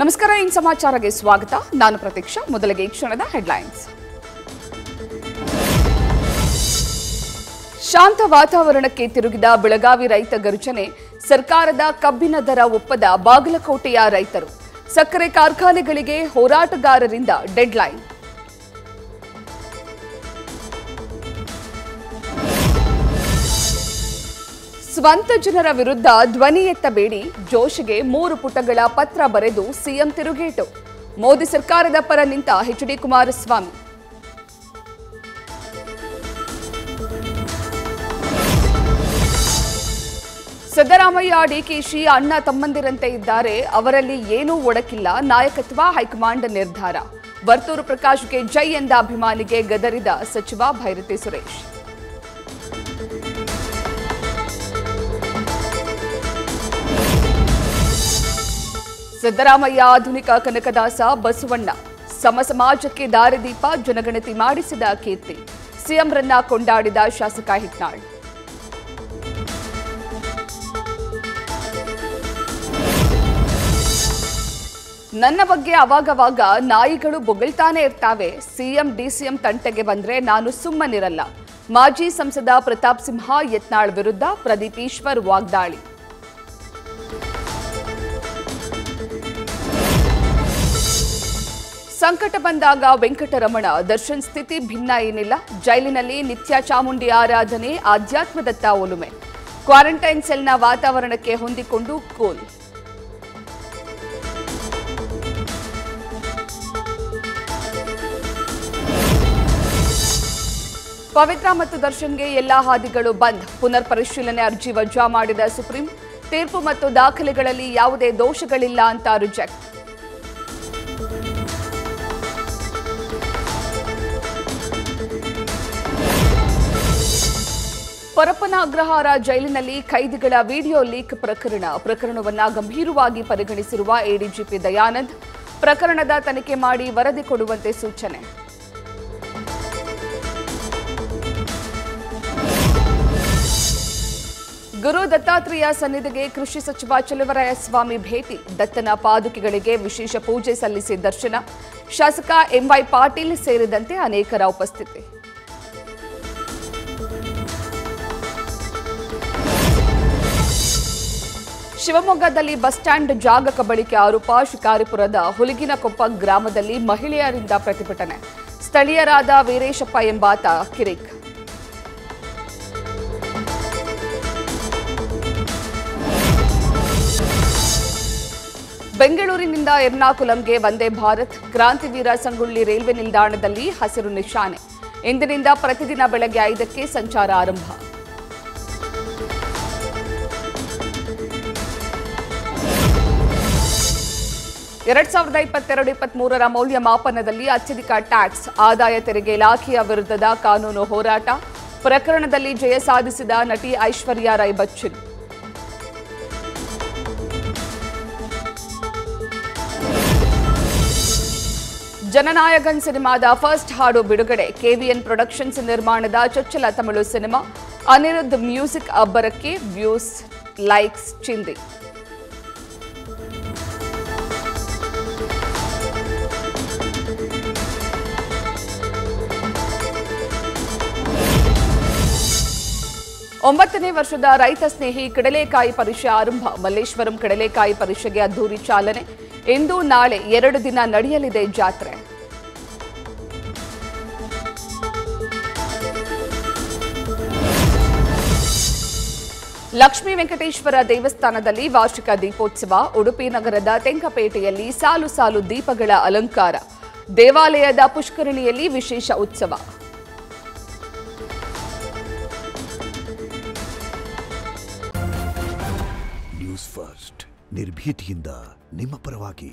ನಮಸ್ಕಾರ, ಇನ್ ಸಮಾಚಾರಕ್ಕೆ ಸ್ವಾಗತ. ನಾನು ಪ್ರತೀಕ್ಷಾ. ಮೊದಲಿಗೆ ಈ ಕ್ಷಣದ ಹೆಡ್ಲೈನ್ಸ್. ಶಾಂತ ವಾತಾವರಣಕ್ಕೆ ತಿರುಗಿದ ಬೆಳಗಾವಿ ರೈತ ಗರ್ಜನೆ. ಸರ್ಕಾರದ ಕಬ್ಬಿನ ದರ ಒಪ್ಪದ ಬಾಗಲಕೋಟೆಯ ರೈತರು. ಸಕ್ಕರೆ ಕಾರ್ಖಾನೆಗಳಿಗೆ ಹೋರಾಟಗಾರರಿಂದ ಡೆಡ್ಲೈನ್. ಸ್ವಂತ ಜನರ ವಿರುದ್ಧ ಧ್ವನಿ ಎತ್ತಬೇಡಿ, ಜೋಶಿಗೆ 3 ಪುಟಗಳ ಪತ್ರ ಬರೆದು ಸಿಎಂ ತಿರುಗೇಟು. ಮೋದಿ ಸರ್ಕಾರದ ಪರ ನಿಂತ ಎಚ್.ಡಿ. ಕುಮಾರಸ್ವಾಮಿ. ಸಿದ್ದರಾಮಯ್ಯ ಡಿಕೆಶಿ ಅಣ್ಣ ತಮ್ಮಂದಿರಂತೆ ಇದ್ದಾರೆ, ಅವರಲ್ಲಿ ಏನೂ ಒಡಕಿಲ್ಲ. ನಾಯಕತ್ವ ಹೈಕಮಾಂಡ್ ನಿರ್ಧಾರ. ವರ್ತೂರು ಪ್ರಕಾಶ್ಗೆ ಜೈ ಎಂದ ಅಭಿಮಾನಿಗೆ ಗದರಿದ ಸಚಿವ ಭೈರತಿ ಸುರೇಶ್. ಸಿದ್ದರಾಮಯ್ಯ ಆಧುನಿಕ ಕನಕದಾಸ ಬಸವಣ್ಣ. ಸಮಾಜಕ್ಕೆ ದಾರಿದೀಪ, ಜನಗಣತಿ ಮಾಡಿಸಿದ ಕೀರ್ತಿ. ಸಿಎಂರನ್ನ ಕೊಂಡಾಡಿದ ಶಾಸಕ ಹಿಟ್ನಾಳ್. ನನ್ನ ಬಗ್ಗೆ ಅವಾಗವಾಗ ನಾಯಿಗಳು ಬೊಗಳ್ತಾನೆ ಇರ್ತಾವೆ. ಸಿಎಂ ಡಿಸಿಎಂ ತಂಟೆಗೆ ಬಂದ್ರೆ ನಾನು ಸುಮ್ಮನಿರಲ್ಲ. ಮಾಜಿ ಸಂಸದ ಪ್ರತಾಪ್ ಸಿಂಹ ಯತ್ನಾಳ್ ವಿರುದ್ಧ ಪ್ರದೀಪ್ ಈಶ್ವರ್ ವಾಗ್ದಾಳಿ. ಸಂಕಟ ಬಂದಾಗ ವೆಂಕಟರಮಣ. ದರ್ಶನ್ ಸ್ಥಿತಿ ಭಿನ್ನ ಏನಿಲ್ಲ. ಜೈಲಿನಲ್ಲಿ ನಿತ್ಯ ಚಾಮುಂಡಿ ಆರಾಧನೆ, ಆಧ್ಯಾತ್ಮದತ್ತ ಒಲುಮೆ. ಕ್ವಾರಂಟೈನ್ ಸೆಲ್ನ ವಾತಾವರಣಕ್ಕೆ ಹೊಂದಿಕೊಂಡು ಕೂಲ್. ಪವಿತ್ರ ಮತ್ತು ದರ್ಶನ್ಗೆ ಎಲ್ಲಾ ಹಾದಿಗಳು ಬಂದ್. ಪುನರ್ ಪರಿಶೀಲನೆ ಅರ್ಜಿ ವಜಾ ಮಾಡಿದ ಸುಪ್ರೀಂ. ತೀರ್ಪು ಮತ್ತು ದಾಖಲೆಗಳಲ್ಲಿ ಯಾವುದೇ ದೋಷಗಳಿಲ್ಲ ಅಂತ ರಿಜೆಕ್ಟ್. ಪರಪ್ಪನ ಅಗ್ರಹಾರ ಜೈಲಿನಲ್ಲಿ ಖೈದಿಗಳ ವಿಡಿಯೋ ಲೀಕ್ ಪ್ರಕರಣವನ್ನು ಗಂಭೀರವಾಗಿ ಪರಿಗಣಿಸಿರುವ ಎಡಿಜಿಪಿ ದಯಾನಂದ್. ಪ್ರಕರಣದ ತನಿಖೆ ಮಾಡಿ ವರದಿ ಕೊಡುವಂತೆ ಸೂಚನೆ. ಗುರು ದತ್ತಾತ್ರೇಯ ಸನ್ನಿಧಿಗೆ ಕೃಷಿ ಸಚಿವ ಚಲುವರಾಯಸ್ವಾಮಿ ಭೇಟಿ. ದತ್ತನ ಪಾದುಕೆಗಳಿಗೆ ವಿಶೇಷ ಪೂಜೆ ಸಲ್ಲಿಸಿ ದರ್ಶನ. ಶಾಸಕ ಎಂವೈ ಪಾಟೀಲ್ ಸೇರಿದಂತೆ ಅನೇಕರ ಉಪಸ್ಥಿತಿ. ಶಿವಮೊಗ್ಗದಲ್ಲಿ ಬಸ್ ಸ್ಟ್ಯಾಂಡ್ ಜಾಗ ಕಬಳಿಕೆ ಆರೋಪ. ಶಿಕಾರಿಪುರದ ಹುಲಿಗಿನಕೊಪ್ಪ ಗ್ರಾಮದಲ್ಲಿ ಮಹಿಳೆಯರಿಂದ ಪ್ರತಿಭಟನೆ. ಸ್ಥಳೀಯರಾದ ವೀರೇಶಪ್ಪ ಎಂಬಾತ ಕಿರಿಕ್. ಬೆಂಗಳೂರಿನಿಂದ ಎರ್ನಾಕುಲಂಗೆ ವಂದೇ ಭಾರತ್. ಕ್ರಾಂತಿವೀರ ಸಂಗೊಳ್ಳಿ ರೈಲ್ವೆ ನಿಲ್ದಾಣದಲ್ಲಿ ಹಸಿರು ನಿಶಾನೆ. ಇಂದಿನಿಂದ ಪ್ರತಿದಿನ ಬೆಳಗ್ಗೆ 5ಕ್ಕೆ ಸಂಚಾರ ಆರಂಭ. ಎರಡ್ 2022-23 ಮೌಲ್ಯಮಾಪನದಲ್ಲಿ ಅತ್ಯಧಿಕ ಟ್ಯಾಕ್ಸ್. ಆದಾಯ ತೆರಿಗೆ ಇಲಾಖೆಯ ವಿರುದ್ಧದ ಕಾನೂನು ಹೋರಾಟ. ಪ್ರಕರಣದಲ್ಲಿ ಜಯ ಸಾಧಿಸಿದ ನಟಿ ಐಶ್ವರ್ಯ ರೈ ಬಚ್ಚನ್. ಜನನಾಯಕನ್ ಸಿನಿಮಾದ ಫಸ್ಟ್ ಹಾಡು ಬಿಡುಗಡೆ. ಕೆವಿಎನ್ ಪ್ರೊಡಕ್ಷನ್ಸ್ ನಿರ್ಮಾಣದ ಚೊಚ್ಚಲ ತಮಿಳು ಸಿನಿಮಾ. ಅನಿರುದ್ಧ್ ಮ್ಯೂಸಿಕ್ ಅಬ್ಬರಕ್ಕೆ ವ್ಯೂಸ್, ಲೈಕ್ಸ್ ಚಿಂದಿ. ಒಂಬತ್ತನೇ ವರ್ಷದ ರೈತ ಸ್ನೇಹಿ ಕಡಲೆಕಾಯಿ ಪರಿಷೆ ಆರಂಭ. ಮಲ್ಲೇಶ್ವರಂ ಕಡಲೆಕಾಯಿ ಪರಿಷೆಗೆ ಅದ್ದೂರಿ ಚಾಲನೆ. ಇಂದು ನಾಳೆ 2 ದಿನ ನಡೆಯಲಿದೆ ಜಾತ್ರೆ. ಲಕ್ಷ್ಮೀ ವೆಂಕಟೇಶ್ವರ ದೇವಸ್ಥಾನದಲ್ಲಿ ವಾರ್ಷಿಕ ದೀಪೋತ್ಸವ. ಉಡುಪಿ ನಗರದ ತೆಂಕಪೇಟೆಯಲ್ಲಿ ಸಾಲು ಸಾಲು ದೀಪಗಳ ಅಲಂಕಾರ. ದೇವಾಲಯದ ಪುಷ್ಕರಣಿಯಲ್ಲಿ ವಿಶೇಷ ಉತ್ಸವ. ನ್ಯೂಸ್ ಫಸ್ಟ್, ನಿರ್ಭೀತಿಯಿಂದ ನಿಮ್ಮ ಪರವಾಗಿ.